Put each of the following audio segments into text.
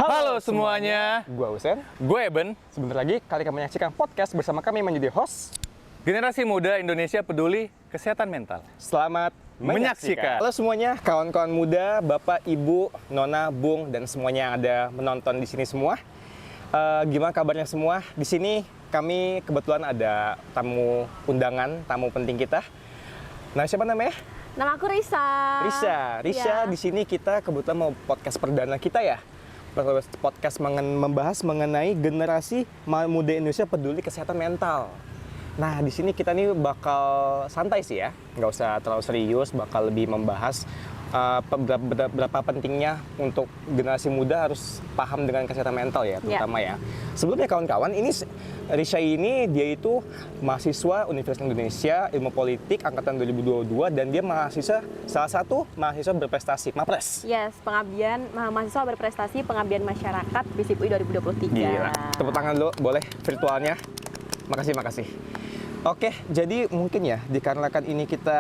Halo semuanya, gue Usen. gue Eben. Sebentar lagi kalian akan menyaksikan podcast bersama kami menjadi host. Generasi muda Indonesia peduli kesehatan mental. Selamat Menyaksikan. Halo semuanya, kawan-kawan muda, bapak, ibu, nona, bung, dan semuanya yang ada menonton di sini semua. Gimana kabarnya semua? Di sini kami kebetulan ada tamu undangan, tamu penting kita. Nah, siapa namanya? Nama aku Risa. Risa, Ya. di sini kita kebetulan mau podcast perdana kita ya. Podcast membahas mengenai generasi muda Indonesia peduli kesehatan mental. Nah, di sini kita nih bakal santai sih ya, nggak usah terlalu serius, bakal lebih membahas berapa pentingnya untuk generasi muda harus paham dengan kesehatan mental ya, terutama ya. Sebelumnya kawan-kawan, ini Risa ini dia itu mahasiswa Universitas Indonesia Ilmu Politik angkatan 2022 dan dia salah satu mahasiswa berprestasi, Mapres. Yes, mahasiswa berprestasi pengabdian masyarakat BSIPUI 2023. Gila. Tepuk tangan dulu, boleh virtualnya. Makasih. Oke, jadi mungkin ya, dikarenakan ini kita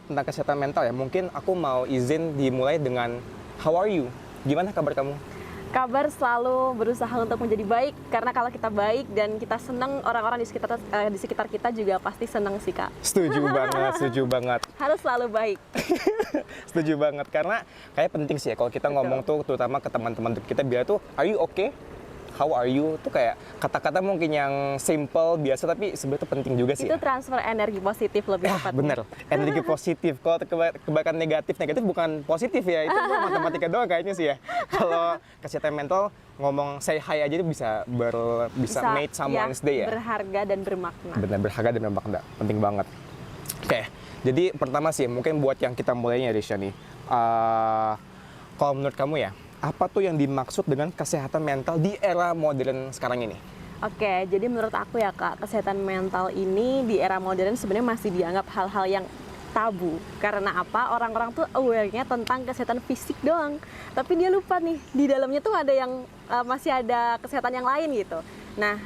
tentang kesehatan mental ya, mungkin aku mau izin dimulai dengan how are you? Gimana kabar kamu? Kabar selalu berusaha untuk menjadi baik, karena kalau kita baik dan kita senang, orang-orang di sekitar kita juga pasti senang sih, Kak. Setuju banget. Harus selalu baik. Setuju banget, karena kayak penting sih ya, kalau kita ngomong tuh, terutama ke teman-teman kita biar tuh, are you okay? How are you? Tuh kayak kata-kata mungkin yang simple, biasa, tapi sebenarnya penting juga sih. Itu ya. transfer energi positif lebih tepatnya. Bener, energi positif. Kalau kebaikan negatif bukan positif ya, itu matematika doang kayaknya sih ya. Kalau kesehatan mental, ngomong say hi aja itu bisa make someone's day ya. Berharga dan bermakna. Bener, berharga dan bermakna, penting banget. Oke, jadi pertama sih mungkin buat yang kita mulainya Risha nih, kalau menurut kamu ya, apa tuh yang dimaksud dengan kesehatan mental di era modern sekarang ini? Oke, jadi menurut aku ya Kak, kesehatan mental ini di era modern sebenarnya masih dianggap hal-hal yang tabu. Karena apa? Orang-orang tuh aware-nya tentang kesehatan fisik doang. Tapi dia lupa nih, di dalamnya tuh ada yang masih ada kesehatan yang lain gitu. Nah,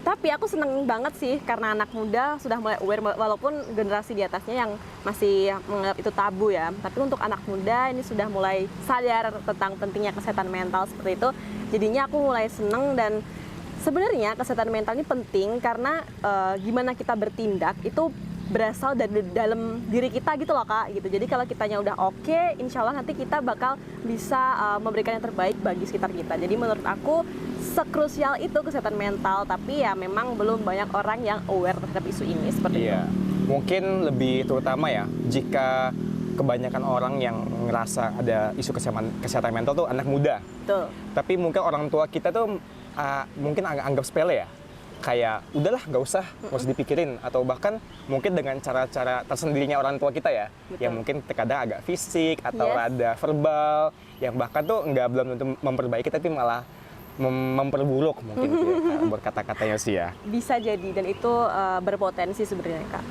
tapi aku seneng banget sih karena anak muda sudah mulai aware, walaupun generasi di atasnya yang masih menganggap itu tabu ya. Tapi untuk anak muda ini sudah mulai sadar tentang pentingnya kesehatan mental seperti itu. Jadinya aku mulai seneng, dan sebenarnya kesehatan mental ini penting karena gimana kita bertindak itu berasal dari dalam diri kita gitu loh Kak gitu. Jadi kalau kitanya udah oke, insya Allah nanti kita bakal bisa memberikan yang terbaik bagi sekitar kita. Jadi menurut aku sekrusial itu kesehatan mental, tapi ya memang belum banyak orang yang aware terhadap isu ini seperti itu. Mungkin lebih terutama ya jika kebanyakan orang yang ngerasa ada isu kesehatan mental tuh anak muda. Betul. Tapi mungkin orang tua kita tuh mungkin anggap sepele ya. Kayak udahlah nggak usah dipikirin, atau bahkan mungkin dengan cara-cara tersendirinya orang tua kita ya. Betul. Yang mungkin terkadang agak fisik atau ada verbal yang bahkan tuh belum tentu memperbaiki tapi malah memperburuk mungkin buat kata-katanya sih ya. Bisa jadi, dan itu berpotensi sebenarnya Kak.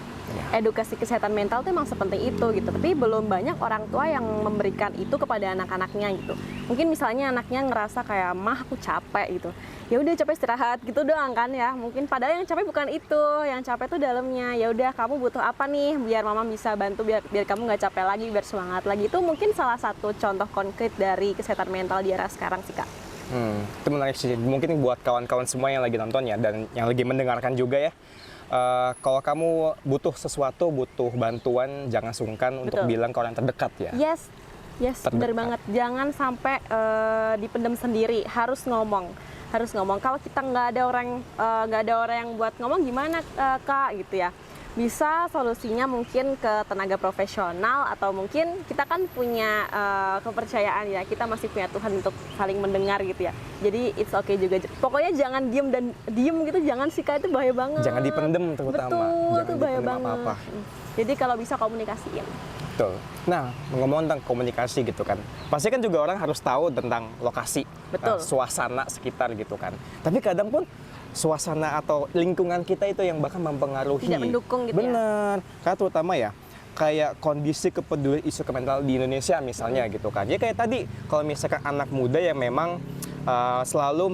Edukasi kesehatan mental itu emang sepenting itu gitu, tapi belum banyak orang tua yang memberikan itu kepada anak-anaknya gitu. Mungkin misalnya anaknya ngerasa kayak, mah aku capek gitu, ya udah capek istirahat gitu doang kan ya. Mungkin padahal yang capek bukan itu, yang capek tuh dalamnya. Ya udah, kamu butuh apa nih biar mama bisa bantu, biar kamu nggak capek lagi, biar semangat lagi. Itu mungkin salah satu contoh konkret dari kesehatan mental di era sekarang sih Kak. Itu menarik sih. Mungkin buat kawan-kawan semua yang lagi nonton ya, dan yang lagi mendengarkan juga ya. Kalau kamu butuh sesuatu, butuh bantuan, jangan sungkan untuk bilang ke orang terdekat ya. Yes, benar banget. Jangan sampai dipendam sendiri. Harus ngomong. Kalau kita nggak ada orang yang buat ngomong, gimana Kak gitu ya. Bisa solusinya mungkin ke tenaga profesional, atau mungkin kita kan punya kepercayaan ya, kita masih punya Tuhan untuk saling mendengar gitu ya. Jadi it's okay juga. Pokoknya jangan diem gitu, jangan sih Kak, itu bahaya banget. Jangan dipendem terutama. Betul, jangan itu bahaya banget. Apa-apa. Jadi kalau bisa komunikasiin. Betul. Nah, ngomong tentang komunikasi gitu kan, pasti kan juga orang harus tahu tentang lokasi, suasana sekitar gitu kan. Tapi kadang pun suasana atau lingkungan kita itu yang bahkan mempengaruhi. Tidak mendukung gitu. Bener. Karena terutama ya, kayak kondisi kepedulian isu mental di Indonesia misalnya gitu kan. Ya kayak tadi, kalau misalkan anak muda yang memang selalu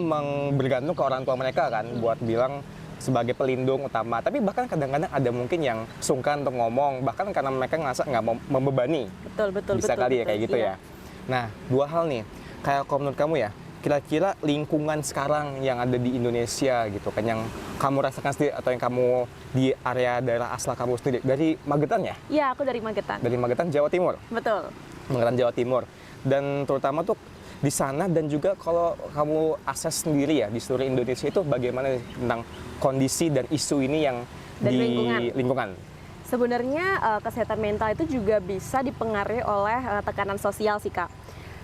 bergantung ke orang tua mereka kan, buat bilang sebagai pelindung utama. Tapi bahkan kadang-kadang ada mungkin yang sungkan untuk ngomong, bahkan karena mereka ngerasa nggak mau membebani. Betul. Bisa kali ya kayak gitu ya. Nah, dua hal nih. Kayak kalau menurut kamu ya, kira-kira lingkungan sekarang yang ada di Indonesia gitu kan, yang kamu rasakan sendiri atau yang kamu di area daerah asal kamu sendiri, dari Magetan ya? Iya, aku dari Magetan. Dari Magetan, Jawa Timur. Betul. Magetan, Jawa Timur. Dan terutama tuh di sana, dan juga kalau kamu akses sendiri ya di seluruh Indonesia, itu bagaimana tentang kondisi dan isu ini yang Dan di lingkungan. Sebenarnya kesehatan mental itu juga bisa dipengaruhi oleh tekanan sosial sih Kak.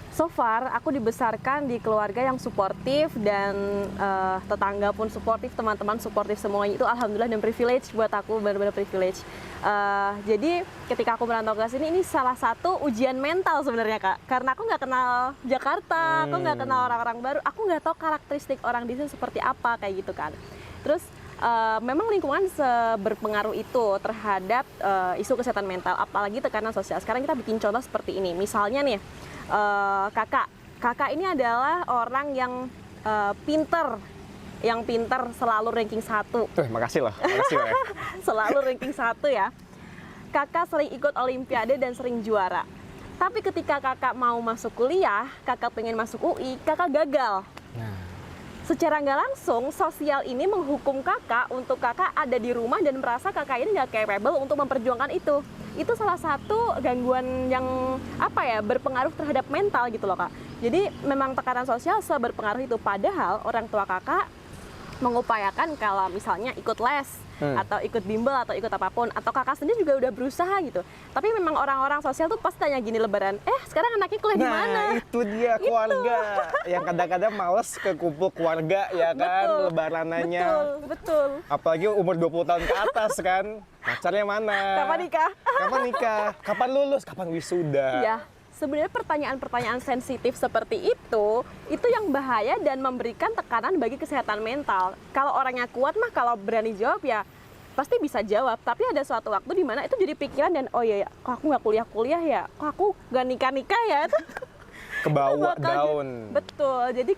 So far, aku dibesarkan di keluarga yang suportif dan tetangga pun suportif, teman-teman suportif, semuanya itu alhamdulillah, dan privilege buat aku, benar-benar privilege. Jadi ketika aku merantau ke sini, ini salah satu ujian mental sebenarnya Kak. Karena aku nggak kenal Jakarta, aku nggak kenal orang-orang baru, aku nggak tahu karakteristik orang di sini seperti apa, kayak gitu kan. Terus memang lingkungan berpengaruh itu terhadap isu kesehatan mental, apalagi tekanan sosial. Sekarang kita bikin contoh seperti ini. Misalnya nih, kakak ini adalah orang yang pinter, selalu ranking 1. Makasih loh, makasih loh ya. Selalu ranking 1 ya. Kakak sering ikut olimpiade dan sering juara. Tapi ketika kakak mau masuk kuliah, kakak pengen masuk UI, kakak gagal. Secara nggak langsung, sosial ini menghukum kakak untuk kakak ada di rumah dan merasa kakak ini nggak capable untuk memperjuangkan itu. Itu salah satu gangguan yang berpengaruh terhadap mental gitu loh Kak. Jadi memang tekanan sosial seberpengaruh itu. Padahal orang tua kakak mengupayakan kalau misalnya ikut les, atau ikut bimbel, atau ikut apapun, atau kakak sendiri juga udah berusaha gitu. Tapi memang orang-orang sosial tuh pasti tanya gini lebaran, sekarang anaknya kuliah di mana? Nah, itu dia keluarga yang kadang-kadang males ke kumpul keluarga ya kan, Betul. lebaranannya. Betul. Apalagi umur 20 tahun ke atas kan, pacarnya mana? Kapan nikah? Kapan nikah? Kapan lulus? Kapan wisuda? Ya, sebenarnya pertanyaan-pertanyaan sensitif seperti itu yang bahaya dan memberikan tekanan bagi kesehatan mental. Kalau orangnya kuat mah, kalau berani jawab ya pasti bisa jawab. Tapi ada suatu waktu di mana itu jadi pikiran dan kok aku nggak kuliah-kuliah ya, kok aku nggak nikah-nikah ya. Kebawa Bakal down. Betul. Jadi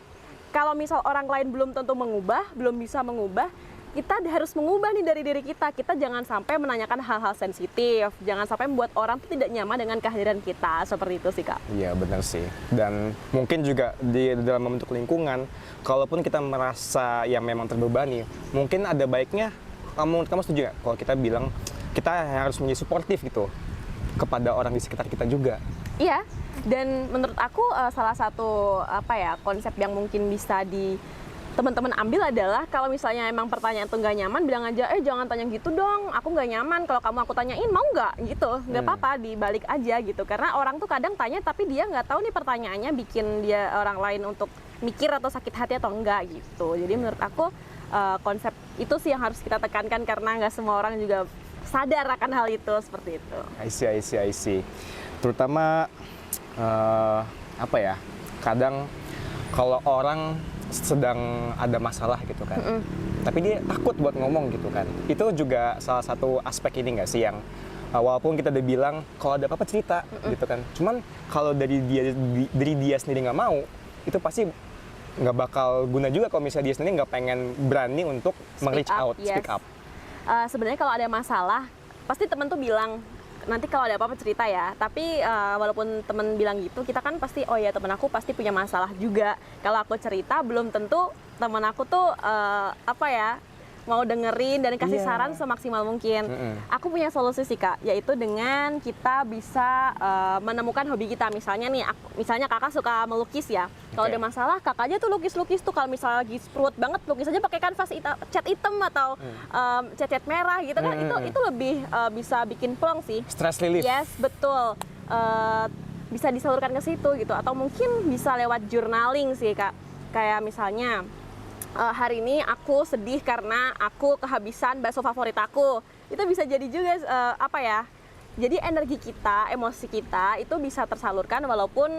kalau misal orang lain belum tentu mengubah, belum bisa mengubah, kita harus mengubah nih dari diri kita. Kita jangan sampai menanyakan hal-hal sensitif, jangan sampai membuat orang tuh tidak nyaman dengan kehadiran kita, seperti itu sih Kak. Iya benar sih. Dan mungkin juga di dalam membentuk lingkungan, kalaupun kita merasa yang memang terbebani, mungkin ada baiknya, kamu setuju nggak kalau kita bilang kita harus menjadi suportif gitu kepada orang di sekitar kita juga? Iya. Dan menurut aku salah satu konsep yang mungkin bisa teman-teman ambil adalah kalau misalnya emang pertanyaan itu nggak nyaman, bilang aja, jangan tanya gitu dong, aku nggak nyaman. Kalau kamu aku tanyain, mau nggak? Gitu, nggak apa-apa, dibalik aja gitu. Karena orang tuh kadang tanya, tapi dia nggak tahu nih pertanyaannya bikin dia orang lain untuk mikir atau sakit hati atau enggak gitu. Jadi menurut aku konsep itu sih yang harus kita tekankan, karena nggak semua orang juga sadar akan hal itu, seperti itu. I see. Terutama kadang kalau orang sedang ada masalah gitu kan, tapi dia takut buat ngomong gitu kan. Itu juga salah satu aspek ini nggak sih, yang walaupun kita udah bilang kalau ada apa-apa cerita gitu kan, cuman kalau dari dia sendiri nggak mau, itu pasti nggak bakal guna juga kalau misalnya dia sendiri nggak pengen berani untuk speak up. Sebenarnya kalau ada masalah, pasti teman tuh bilang, nanti kalau ada apa-apa cerita ya. Tapi walaupun temen bilang gitu, kita kan pasti, temen aku pasti punya masalah juga. Kalau aku cerita, belum tentu temen aku tuh mau dengerin dan kasih saran semaksimal mungkin. Aku punya solusi sih Kak, yaitu dengan kita bisa menemukan hobi kita. Misalnya kakak suka melukis ya. Kalau ada masalah, kakak aja tuh lukis-lukis tuh. Kalau misalnya lagi sprut banget, lukis aja pakai kanvas cat hitam atau cat merah gitu kan. Itu lebih bisa bikin plong sih. Stress relief. Yes, betul. Bisa disalurkan ke situ gitu. Atau mungkin bisa lewat journaling sih Kak. Kayak misalnya, hari ini aku sedih karena aku kehabisan bakso favorit aku. Itu bisa jadi juga jadi energi kita, emosi kita itu bisa tersalurkan walaupun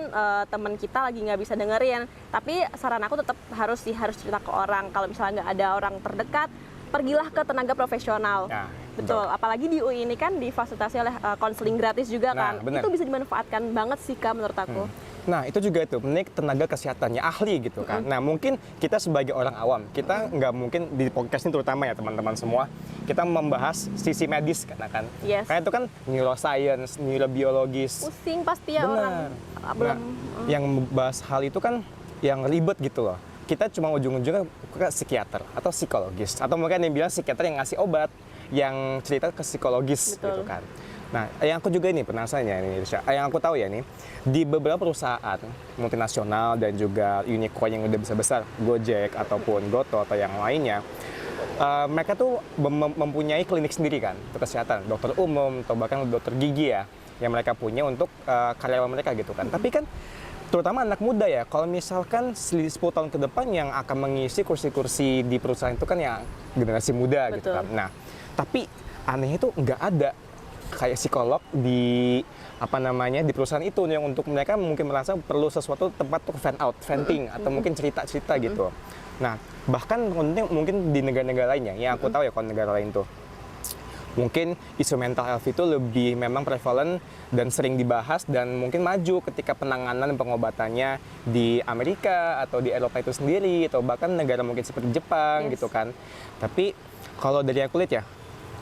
teman kita lagi nggak bisa dengerin. Tapi saran aku tetap harus cerita ke orang. Kalau misalnya nggak ada orang terdekat, pergilah ke tenaga profesional. Betul. Apalagi di UI ini kan difasilitasi oleh konseling gratis juga kan. Itu bisa dimanfaatkan banget sih Kak menurut aku. Nah itu juga itu, menik tenaga kesehatannya ahli gitu kan. Nah mungkin kita sebagai orang awam, kita nggak mungkin di podcast ini terutama ya teman-teman semua, kita membahas sisi medis kan. Yes. Karena itu kan neuroscience, neurobiologis. Pusing pasti ya orang. Nah, yang membahas hal itu kan yang ribet gitu loh. Kita cuma ujung-ujungnya ke psikiater atau psikologis, atau mungkin yang bilang psikiater yang ngasih obat, yang cerita ke psikologis. Betul. Gitu kan. Nah, yang aku juga ini penasaran ya ini, yang aku tahu ya nih, di beberapa perusahaan multinasional dan juga unicorn yang udah besar, Gojek ataupun Goto atau yang lainnya, mereka tuh mempunyai klinik sendiri kan untuk kesehatan, dokter umum atau bahkan dokter gigi ya, yang mereka punya untuk karyawan mereka gitu kan. Tapi kan terutama anak muda ya, kalau misalkan 10 tahun ke depan yang akan mengisi kursi-kursi di perusahaan itu kan ya generasi muda. Betul. Gitu kan. Nah, tapi anehnya itu nggak ada kayak psikolog di di perusahaan itu yang untuk mereka mungkin merasa perlu sesuatu tempat untuk venting atau mungkin cerita-cerita gitu. Nah, bahkan mungkin di negara-negara lainnya, yang aku tahu ya kalau negara lain tuh mungkin isu mental health itu lebih memang prevalent dan sering dibahas dan mungkin maju ketika penanganan dan pengobatannya di Amerika atau di Eropa itu sendiri atau bahkan negara mungkin seperti Jepang gitu kan. Tapi kalau dari aku lihat ya,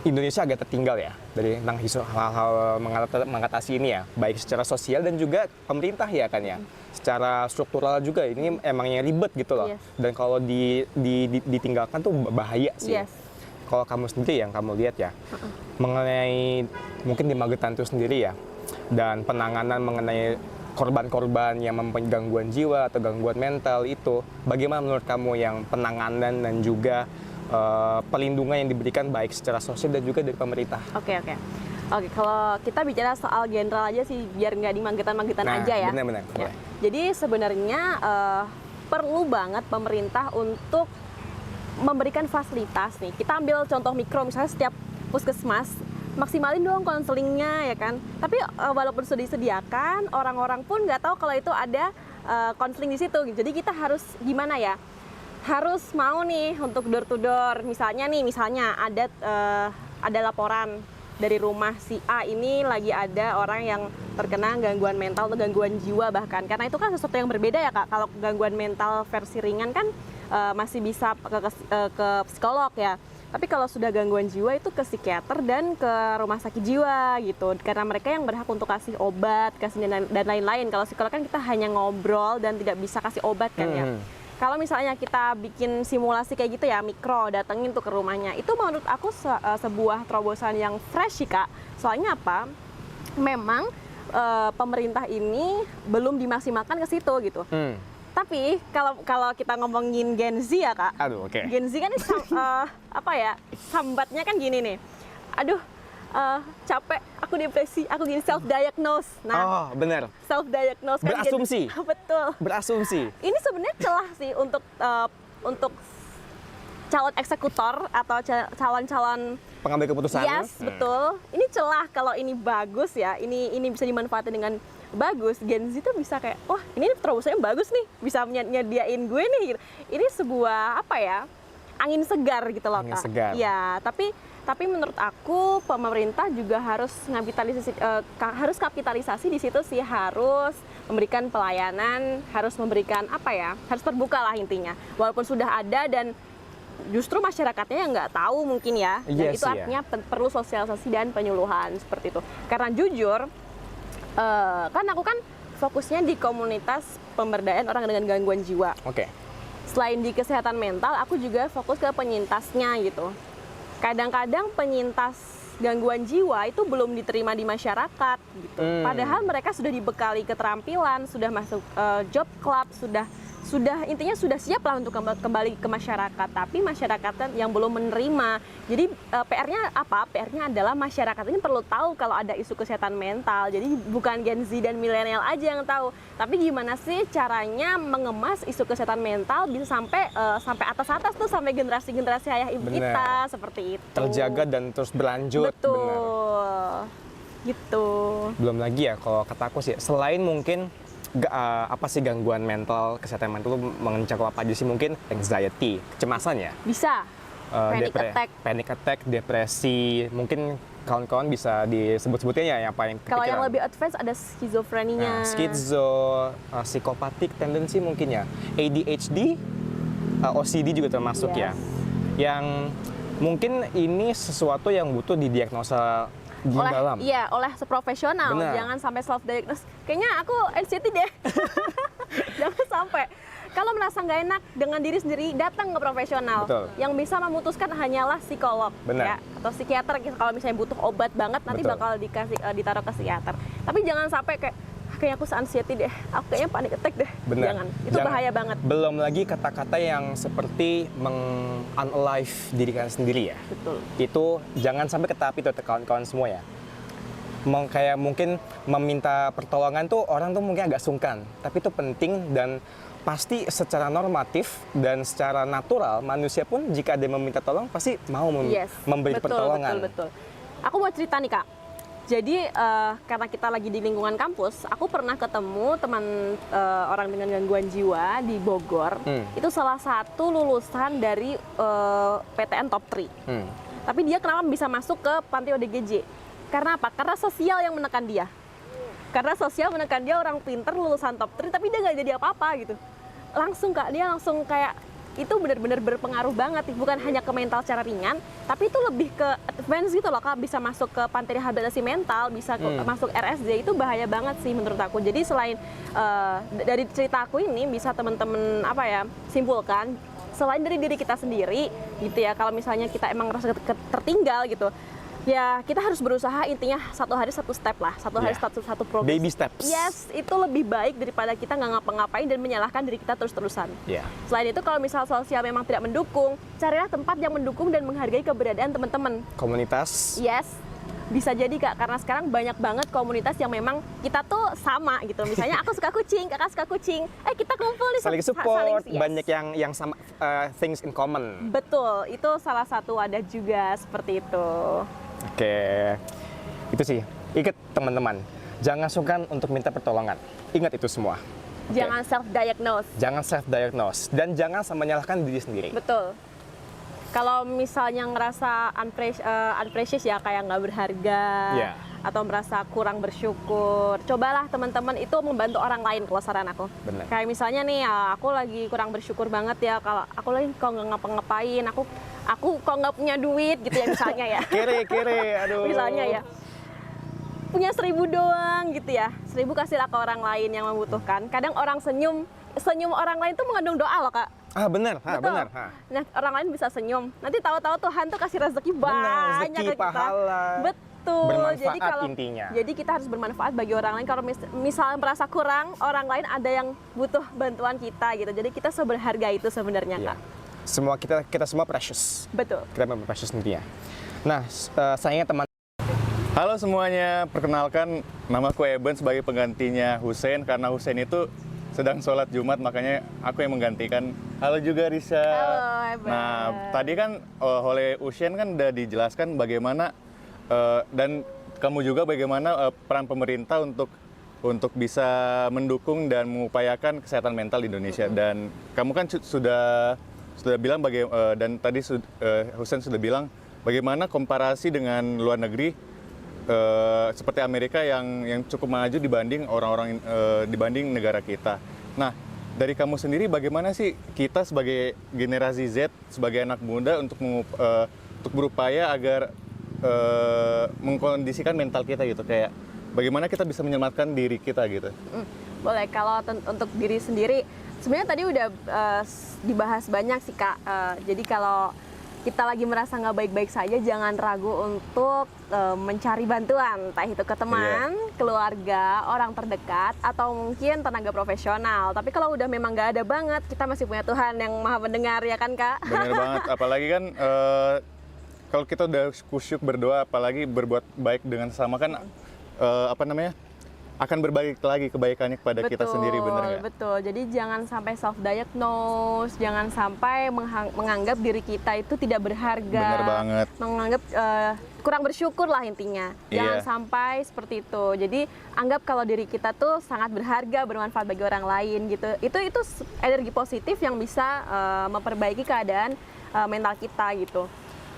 Indonesia agak tertinggal ya dari tentang hal-hal mengatasi ini ya, baik secara sosial dan juga pemerintah ya kan ya. Secara struktural juga ini emangnya ribet gitu loh. Dan kalau ditinggalkan tuh bahaya sih. Kalau kamu sendiri yang kamu lihat ya, mengenai mungkin di Magetan itu sendiri ya, dan penanganan mengenai korban-korban yang mempunyai gangguan jiwa atau gangguan mental itu, bagaimana menurut kamu yang penanganan dan juga pelindungan yang diberikan baik secara sosial dan juga dari pemerintah? Oke, kalau kita bicara soal general aja sih, biar nggak di Magetan aja ya. Benar-benar. Ya. Jadi sebenarnya perlu banget pemerintah untuk memberikan fasilitas nih. Kita ambil contoh mikro, misalnya setiap puskesmas maksimalin dong konselingnya ya kan. Tapi walaupun sudah disediakan, orang-orang pun nggak tahu kalau itu ada konseling di situ. Jadi kita harus gimana ya? Harus mau nih untuk door to door. Misalnya ada laporan dari rumah si A ini lagi ada orang yang terkena gangguan mental atau gangguan jiwa bahkan. Karena itu kan sesuatu yang berbeda ya Kak. Kalau gangguan mental versi ringan kan masih bisa ke psikolog ya. Tapi kalau sudah gangguan jiwa itu ke psikiater dan ke rumah sakit jiwa gitu. Karena mereka yang berhak untuk kasih obat, kasih dan lain-lain. Kalau psikolog kan kita hanya ngobrol dan tidak bisa kasih obat kan ya. Kalau misalnya kita bikin simulasi kayak gitu ya, mikro, datengin tuh ke rumahnya. Itu menurut aku sebuah terobosan yang fresh sih Kak. Soalnya apa? Memang pemerintah ini belum dimaksimalkan ke situ gitu. Tapi kalau kita ngomongin Gen Z ya Kak, Gen Z kan sambatnya kan gini nih, aduh capek, aku depresi, aku gini self-diagnose. Nah, benar. Self-diagnose kan berasumsi. Betul. Berasumsi. Ini sebenarnya celah sih untuk calon eksekutor atau calon-calon pengambil keputusan. Yes, betul. Ini celah kalau ini bagus ya, ini bisa dimanfaatkan dengan bagus. Gen Z tuh bisa kayak, wah ini terobosannya bagus nih, bisa nyediain gue nih. Ini sebuah angin segar gitu loh Kak. Angin segar. Ya, tapi menurut aku pemerintah juga harus kapitalisasi di situ sih, harus memberikan pelayanan, harus memberikan harus terbuka lah intinya. Walaupun sudah ada dan justru masyarakatnya yang nggak tahu mungkin ya, dan itu artinya perlu sosialisasi dan penyuluhan seperti itu. Karena jujur, kan aku kan fokusnya di komunitas pemberdayaan orang dengan gangguan jiwa. Selain di kesehatan mental, aku juga fokus ke penyintasnya gitu. Kadang-kadang penyintas gangguan jiwa itu belum diterima di masyarakat gitu. Padahal mereka sudah dibekali keterampilan, sudah masuk job club, sudah intinya sudah siap lah untuk kembali ke masyarakat, tapi masyarakat yang belum menerima. Jadi PR-nya apa? PR-nya adalah masyarakat ini perlu tahu kalau ada isu kesehatan mental. Jadi bukan Gen Z dan milenial aja yang tahu, tapi gimana sih caranya mengemas isu kesehatan mental bisa sampai atas-atas tuh, sampai generasi-generasi ayah ibu kita seperti itu. Terjaga dan terus berlanjut. Betul. Gitu. Belum lagi ya kalau kataku sih, selain mungkin apa sih gangguan mental, kesehatan mental itu mencakup apa aja sih? Mungkin anxiety, kecemasan ya? Bisa. Panic attack, depresi, mungkin kawan-kawan bisa disebut-sebutnya ya apa yang kepikiran. Kalau yang lebih advance ada skizofrenia. Skizo, psikopatik tendensi mungkin ya. ADHD, OCD juga termasuk ya. Yang mungkin ini sesuatu yang butuh didiagnosa dalam. Iya, oleh seprofesional. Jangan sampai self diagnose. Kayaknya aku anxiety deh. Jangan sampai. kalau merasa nggak enak dengan diri sendiri, datang ke profesional. Betul. Yang bisa memutuskan hanyalah psikolog, Benar. ya, atau psikiater. Kalau misalnya butuh obat banget, nanti Betul. bakal ditaruh ke psikiater. Tapi jangan sampai kayak kayaknya aku anxiety deh, aku kayaknya panic attack deh. Benar. Jangan, itu bahaya banget. Belum lagi kata-kata yang seperti unalive diri kalian sendiri ya. Betul. Itu jangan sampai ke tahap itu kawan-kawan semua ya. Kayak mungkin meminta pertolongan tuh orang tuh mungkin agak sungkan, tapi itu penting dan pasti secara normatif dan secara natural manusia pun jika ada yang meminta tolong pasti mau memberi betul, pertolongan. Betul. Aku mau cerita nih Kak. Jadi karena kita lagi di lingkungan kampus, aku pernah ketemu teman orang dengan gangguan jiwa di Bogor. Itu salah satu lulusan dari PTN top 3. Tapi dia kenapa bisa masuk ke panti ODGJ? Karena apa? Karena sosial yang menekan dia. Karena sosial menekan dia, orang pinter lulusan top 3, tapi dia nggak jadi apa-apa gitu. Langsung Kak, dia langsung kayak itu benar-benar berpengaruh banget, bukan hanya ke mental secara ringan, tapi itu lebih ke advance gitu loh Kak, bisa masuk ke panti rehabilitasi mental, bisa masuk RSJ, itu bahaya banget sih menurut aku. Jadi selain dari cerita aku ini bisa teman-teman simpulkan, selain dari diri kita sendiri gitu ya, kalau misalnya kita emang ngerasa tertinggal gitu, ya kita harus berusaha, intinya satu hari satu step lah, satu hari satu progres. Baby steps. Yes, itu lebih baik daripada kita nggak ngapa-ngapain dan menyalahkan diri kita terus-terusan. Yeah. Selain itu, kalau misal sosial memang tidak mendukung, carilah tempat yang mendukung dan menghargai keberadaan teman-teman. Komunitas. Yes, bisa jadi Kak, karena sekarang banyak banget komunitas yang memang kita tuh sama gitu. Misalnya aku suka kucing, kakak suka kucing, kita kumpul nih, Saling support, yes. banyak yang sama, things in common. Betul, itu salah satu wadah juga seperti itu. Oke, itu sih. Ingat teman-teman, jangan sungkan untuk minta pertolongan. Ingat itu semua. Jangan self-diagnose. Jangan self-diagnose dan jangan menyalahkan diri sendiri. Betul. Kalau misalnya ngerasa unprecious ya, kayak nggak berharga, atau merasa kurang bersyukur, cobalah teman-teman itu membantu orang lain kalau saran aku. Bener. Kayak misalnya nih, aku lagi kurang bersyukur banget ya, kalau aku lagi kok nggak ngapa-ngapain, aku kok nggak punya duit gitu ya misalnya ya. Kere, aduh. Misalnya ya, punya 1.000 doang gitu ya, 1.000 kasihlah ke orang lain yang membutuhkan. Kadang orang senyum orang lain tuh mengandung doa loh Kak. Benar. Betul. Nah, orang lain bisa senyum, nanti tahu-tahu Tuhan tuh kasih rezeki banyak rezeki, ke kita. pahala. Betul. Bermanfaat intinya. Jadi kita harus bermanfaat bagi orang lain. Kalau misalnya merasa kurang, orang lain ada yang butuh bantuan kita gitu. Jadi kita seberharga itu sebenarnya Kak. Semua kita semua precious. Betul. Kita memang precious intinya. Nah, sayangnya teman. Halo semuanya, perkenalkan namaku Eben sebagai penggantinya Hussein, karena Hussein itu sedang sholat Jumat, makanya aku yang menggantikan. Halo juga Risa. Halo, Eben. Nah, tadi kan oleh Hussein kan udah dijelaskan bagaimana dan kamu juga bagaimana peran pemerintah untuk bisa mendukung dan mengupayakan kesehatan mental di Indonesia. Dan kamu kan sudah bilang dan tadi Hussein sudah bilang bagaimana komparasi dengan luar negeri, seperti Amerika yang cukup maju dibanding orang-orang dibanding negara kita. Nah, dari kamu sendiri bagaimana sih kita sebagai generasi Z, sebagai anak muda untuk berupaya agar mengkondisikan mental kita gitu, kayak bagaimana kita bisa menyelamatkan diri kita gitu? Boleh. Kalau untuk diri sendiri, sebenarnya tadi udah dibahas banyak sih Kak. Jadi kalau kita lagi merasa nggak baik-baik saja, jangan ragu untuk mencari bantuan, entah itu ke teman, keluarga, orang terdekat, atau mungkin tenaga profesional. Tapi kalau udah memang nggak ada banget, kita masih punya Tuhan yang Maha Mendengar, ya kan Kak? Benar banget, apalagi kan kalau kita udah kusyuk berdoa, apalagi berbuat baik dengan sesama kan akan berbalik lagi kebaikannya kepada kita sendiri, benar nggak? Betul, jadi jangan sampai self-diagnose, jangan sampai menganggap diri kita itu tidak berharga. Benar banget. Menganggap kurang bersyukur lah intinya. Jangan sampai seperti itu. Jadi anggap kalau diri kita tuh sangat berharga, bermanfaat bagi orang lain gitu. Itu energi positif yang bisa memperbaiki keadaan mental kita gitu.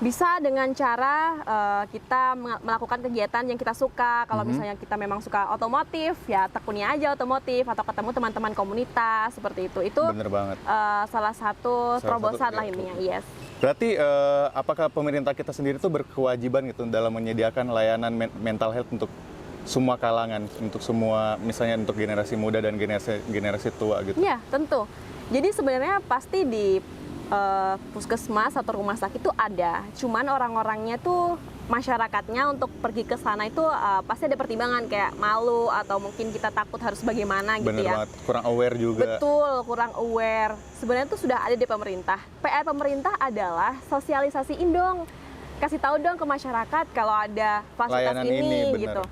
Bisa dengan cara kita melakukan kegiatan yang kita suka. Kalau misalnya kita memang suka otomotif, ya tekuni aja otomotif, atau ketemu teman-teman komunitas seperti itu. Itu bener banget. Salah satu terobosan lah intinya. Yes. Berarti apakah pemerintah kita sendiri tuh berkewajiban gitu dalam menyediakan layanan mental health untuk semua kalangan, untuk semua, misalnya untuk generasi muda dan generasi tua gitu? Iya, tentu. Jadi sebenarnya pasti di puskesmas atau rumah sakit itu ada, cuman orang-orangnya tuh masyarakatnya untuk pergi ke sana itu pasti ada pertimbangan kayak malu atau mungkin kita takut harus bagaimana gitu Bener ya. banget, kurang aware juga. Betul, kurang aware. Sebenarnya tuh sudah ada di pemerintah. PR pemerintah adalah sosialisasiin dong, kasih tahu dong ke masyarakat kalau ada fasilitas Layanan ini, bener. gitu.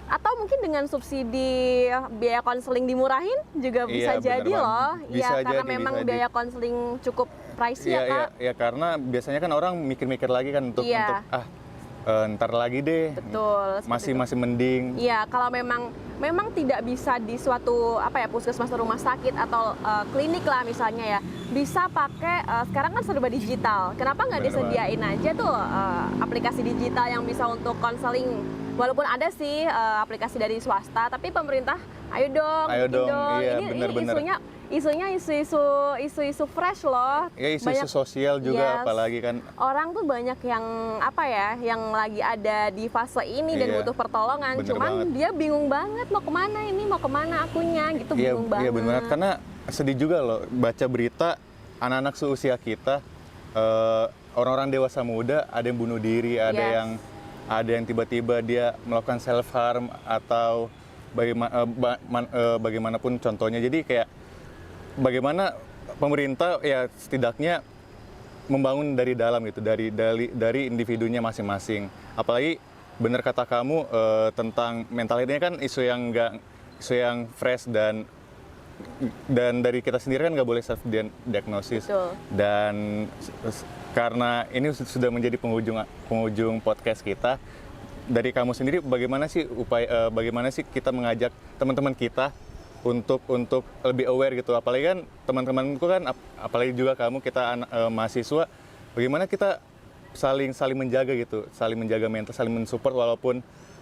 Atau mungkin dengan subsidi biaya konseling dimurahin juga bisa Iya, bener jadi banget. loh. Bisa Ya karena jadi, memang bisa biaya konseling cukup pricey Iya, ya Kak. iya, karena biasanya kan orang mikir-mikir lagi kan untuk Iya. ntar lagi deh. Betul. seperti itu. Masih mending. Iya, kalau memang tidak bisa di suatu puskesmas atau rumah sakit atau klinik lah misalnya ya, bisa pakai sekarang kan serba digital. Kenapa nggak Bener disediain aja tuh aplikasi digital yang bisa untuk konseling? Walaupun ada sih aplikasi dari swasta, tapi pemerintah ayo dong, Ayo bikin dong, iya, ini bener-bener. isunya isu-isu fresh loh. Ya isu-isu Banyak- sosial juga Yes. apalagi kan. Orang tuh banyak yang yang lagi ada di fase ini dan Iya, butuh pertolongan. bener Cuman banget. dia bingung banget mau kemana ini, mau kemana akunya gitu, Iya, bingung banget. iya bener banget. Karena sedih juga loh baca berita anak-anak seusia kita, orang-orang dewasa muda ada yang bunuh diri, Yes. ada yang tiba-tiba dia melakukan self harm atau bagaimanapun contohnya. Jadi kayak bagaimana pemerintah ya setidaknya membangun dari dalam gitu, dari individunya masing-masing. Apalagi benar kata kamu tentang mental ini kan isu yang fresh dan dari kita sendiri kan nggak boleh self diagnosis. Betul. Dan karena ini sudah menjadi penghujung podcast kita, dari kamu sendiri bagaimana sih kita mengajak teman-teman kita untuk lebih aware gitu, apalagi kan teman-temanku kan apalagi juga kamu, kita mahasiswa, bagaimana kita saling menjaga gitu, saling menjaga mental, saling mensupport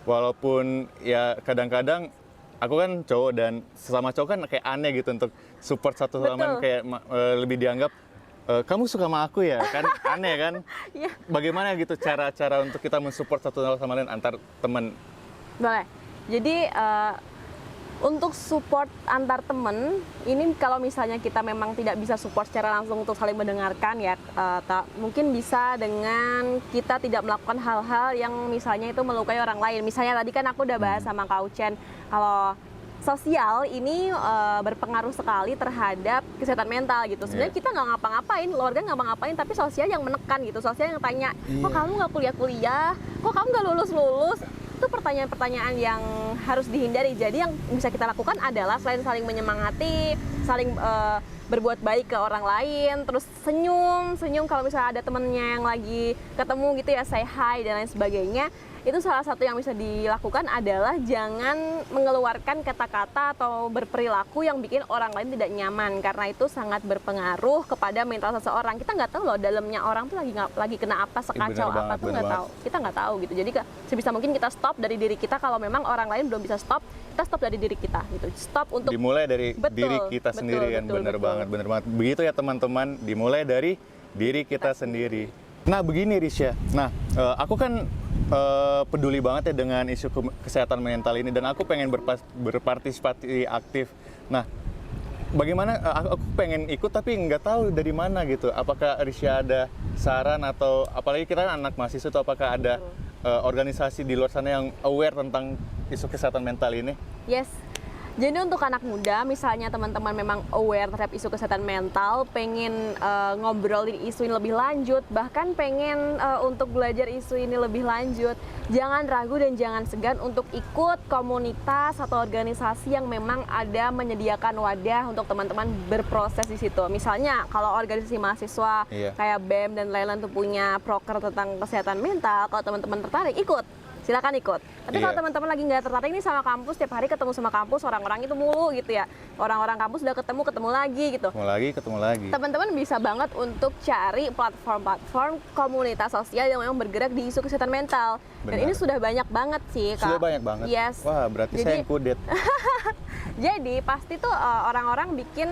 walaupun ya kadang-kadang aku kan cowok dan sesama cowok kan kayak aneh gitu untuk support satu sama lain, Betul. kayak lebih dianggap kamu suka sama aku ya kan, aneh kan. Iya. Bagaimana gitu cara untuk kita mensupport satu sama lain antar teman? Boleh. Jadi untuk support antar temen, ini kalau misalnya kita memang tidak bisa support secara langsung untuk saling mendengarkan ya, mungkin bisa dengan kita tidak melakukan hal-hal yang misalnya itu melukai orang lain. Misalnya tadi kan aku udah bahas sama Kak Ucen, kalau sosial ini berpengaruh sekali terhadap kesehatan mental gitu. Sebenarnya Iya. kita nggak ngapa-ngapain, keluarga nggak ngapa-ngapain, tapi sosial yang menekan gitu. Sosial yang tanya, kok kamu nggak kuliah-kuliah, kok kamu nggak lulus-lulus. Itu pertanyaan-pertanyaan yang harus dihindari. Jadi yang bisa kita lakukan adalah selain saling menyemangati, saling berbuat baik ke orang lain, terus senyum kalau misalnya ada temennya yang lagi ketemu gitu ya, say hi dan lain sebagainya. Itu salah satu yang bisa dilakukan adalah jangan mengeluarkan kata-kata atau berperilaku yang bikin orang lain tidak nyaman, karena itu sangat berpengaruh kepada mental seseorang. Kita nggak tahu loh dalamnya orang tuh lagi kena apa, sekacau bener apa banget, tuh bener nggak banget. tahu. Kita nggak tahu gitu. Jadi sebisa mungkin kita stop dari diri kita. Kalau memang orang lain belum bisa stop, kita stop dari diri kita gitu. Stop untuk Dimulai dari Betul, diri kita betul, sendiri kan, betul, bener betul. banget. Begitu ya teman-teman, dimulai dari diri kita sendiri. Nah begini Risha, aku kan peduli banget ya dengan isu kesehatan mental ini dan aku pengen berpartisipasi aktif. Nah bagaimana, aku pengen ikut tapi nggak tahu dari mana gitu. Apakah Risha ada saran atau apalagi kita kan anak mahasiswa itu, apakah ada organisasi di luar sana yang aware tentang isu kesehatan mental ini? Yes. Jadi untuk anak muda, misalnya teman-teman memang aware terhadap isu kesehatan mental, pengen ngobrolin isu ini lebih lanjut, bahkan pengen untuk belajar isu ini lebih lanjut, jangan ragu dan jangan segan untuk ikut komunitas atau organisasi yang memang ada menyediakan wadah untuk teman-teman berproses di situ. Misalnya kalau organisasi mahasiswa Iya. kayak BEM dan lain-lain tuh punya proker tentang kesehatan mental, kalau teman-teman tertarik ikut. Silakan ikut. Tapi kalau Iya. teman-teman lagi nggak tertarik nih sama kampus, tiap hari ketemu sama kampus, orang-orang itu mulu gitu ya. Orang-orang kampus udah ketemu lagi gitu. Ketemu lagi. Teman-teman bisa banget untuk cari platform komunitas sosial yang memang bergerak di isu kesehatan mental. Dan Benar. ini sudah banyak banget sih, Kak. Sudah banyak banget? Yes. Wah berarti saya Jadi- yang kudet. Jadi pasti tuh orang-orang bikin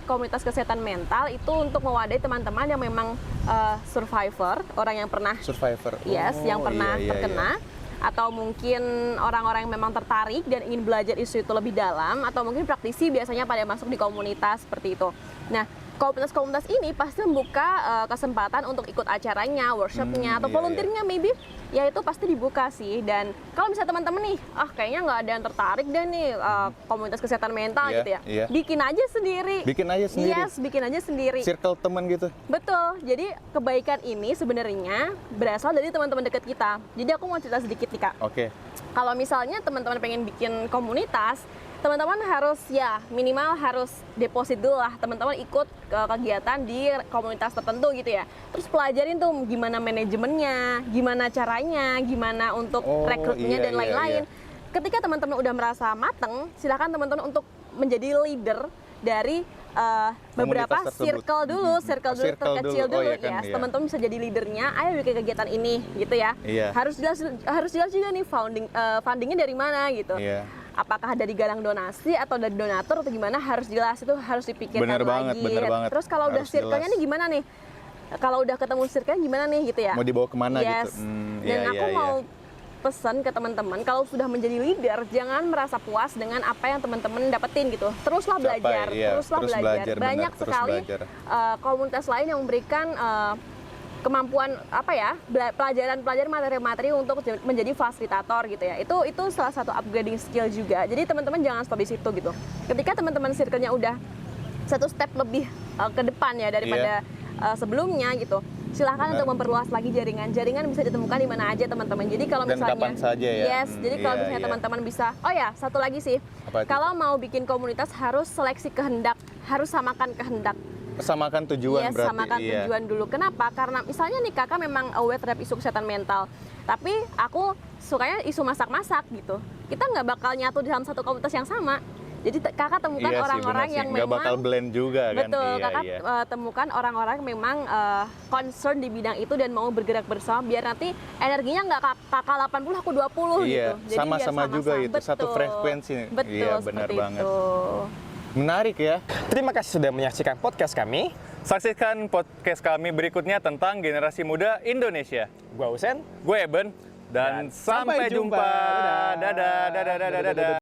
komunitas kesehatan mental itu untuk mewadahi teman-teman yang memang survivor, orang yang pernah Survivor. yes, Oh, yang pernah iya, iya, terkena, iya. atau mungkin orang-orang yang memang tertarik dan ingin belajar isu itu lebih dalam, atau mungkin praktisi biasanya pada masuk di komunitas seperti itu. Nah, komunitas-komunitas ini pasti membuka kesempatan untuk ikut acaranya, workshopnya, atau Iya, volunteernya maybe, ya itu pasti dibuka sih. Dan kalau misalnya teman-teman nih, kayaknya nggak ada yang tertarik deh nih komunitas kesehatan mental Iya, gitu ya, iya. bikin aja sendiri. Bikin aja sendiri. Yes, bikin aja sendiri. Circle teman gitu. Betul. Jadi kebaikan ini sebenarnya berasal dari teman-teman dekat kita. Jadi aku mau cerita sedikit nih Kak. Oke. Kalau misalnya teman-teman pengen bikin komunitas, teman-teman harus ya minimal harus deposit dulu lah, teman-teman ikut ke kegiatan di komunitas tertentu gitu ya. Terus pelajarin tuh gimana manajemennya, gimana caranya, gimana untuk rekrutmennya iya, dan iya, lain-lain. iya. Ketika teman-teman udah merasa mateng, silakan teman-teman untuk menjadi leader dari beberapa Komunitas tersebut. circle dulu terkecil dulu. Oh, dulu iya kan, ya. iya. Teman-teman bisa jadi leadernya, ayo bikin kegiatan ini gitu ya. Iya. Harus jelas juga nih fundingnya dari mana gitu. Iya. Apakah dari galang donasi atau dari donatur atau gimana, harus jelas, itu harus dipikirkan Bener banget, lagi. bener banget. Terus kalau udah Harus circle-nya jelas. nih gimana nih? Kalau udah ketemu circle-nya gimana nih gitu ya? Mau dibawa kemana Yes. gitu? Dan aku mau pesan ke teman-teman, kalau sudah menjadi leader, jangan merasa puas dengan apa yang teman-teman dapetin gitu. Teruslah Capai, belajar, iya. teruslah Terus belajar. belajar, benar, Banyak terus sekali belajar. komunitas lain yang memberikan kemampuan pelajaran-pelajaran materi-materi untuk menjadi fasilitator gitu ya. Itu salah satu upgrading skill juga. Jadi teman-teman jangan stop di situ gitu. Ketika teman-teman circle-nya udah satu step lebih ke depan ya daripada sebelumnya gitu, silahkan untuk memperluas lagi jaringan. Jaringan bisa ditemukan di mana aja teman-teman. Jadi kalau Dan misalnya kapan saja ya. Yes, jadi kalau Iya, misalnya iya. teman-teman bisa. Oh ya, satu lagi sih. Apa itu? Kalau mau bikin komunitas harus seleksi kehendak, harus samakan kehendak. Samakan tujuan Yes, berarti. samakan iya. tujuan dulu. Kenapa? Karena misalnya nih kakak memang aware terhadap isu kesehatan mental, tapi aku sukanya isu masak-masak gitu. Kita nggak bakal nyatu di dalam satu komunitas yang sama. Jadi kakak temukan Iya sih, orang-orang benar sih. yang Nggak memang bakal blend juga kan. betul, Iya, kakak iya. temukan orang-orang yang memang concern di bidang itu dan mau bergerak bersama biar nanti energinya nggak kakak 80 aku 20 Iya, gitu. Jadi biar sama-sama juga itu, satu frekuensi. Betul, Iya, benar seperti banget. itu. Menarik ya. Terima kasih sudah menyaksikan podcast kami. Saksikan podcast kami berikutnya tentang generasi muda Indonesia. Gua Usen. Gue Eben dan Dan sampai sampai jumpa. jumpa. Dadah. Dadah, dadah, dadah, dadah.